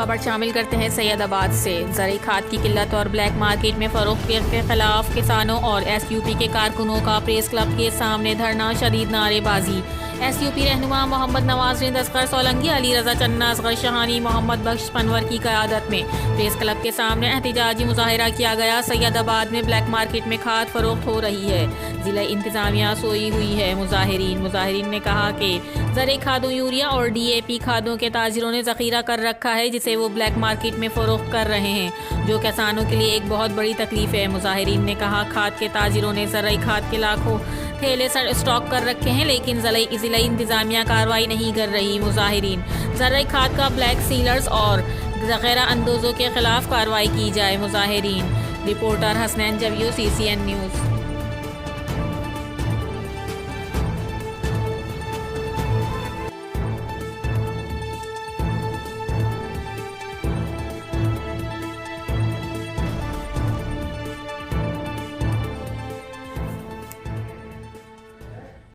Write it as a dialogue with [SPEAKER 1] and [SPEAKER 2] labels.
[SPEAKER 1] खबर शामिल करते हैं सैयदाबाद से। ज़रूरी खाद की किल्लत और ब्लैक मार्केट में फ़रोख्त के खिलाफ किसानों और एसयूपी के कारकुनों का प्रेस क्लब के सामने धरना, शदीद नारेबाजी। एसयूपी रहनुमा मोहम्मद नवाज़ असगर सोलंकी, अली रज़ा चन्ना, असगर शहानी, मोहम्मद बख्श पनवर की क़यादत में प्रेस क्लब के सामने एहतजाजी मुजाहिरा किया गया। सैयदाबाद में ब्लैक मार्केट में खाद फ़रोख्त हो रही है, ज़िला इंतज़ामिया सोई हुई है। मुजाहिरीन ने कहा कि ज़रूरी खादों, यूरिया और DAP खादों के ताजिरों ने ज़ख़ीरा कर रखा है, जिसे वो ब्लैक मार्केट में फ़रोख्त कर रहे हैं, जो किसानों के लिए एक बहुत बड़ी तकलीफ़ है। मुजाहिरीन ने कहा, खाद के ताजिरों ने ज़रूरी खाद के लाखों थैले स्टॉक कर रखे हैं, लेकिन ज़िला इंतज़ामिया कार्रवाई नहीं कर रही। मुजाहिरीन ज़रूरी खाद का ब्लैक सीलर्स और ज़ख़ीरा अंदोज़ों के खिलाफ कार्रवाई की जाए। मुजाहिरीन। रिपोर्टर हसनैन जबियो, CCN न्यूज़।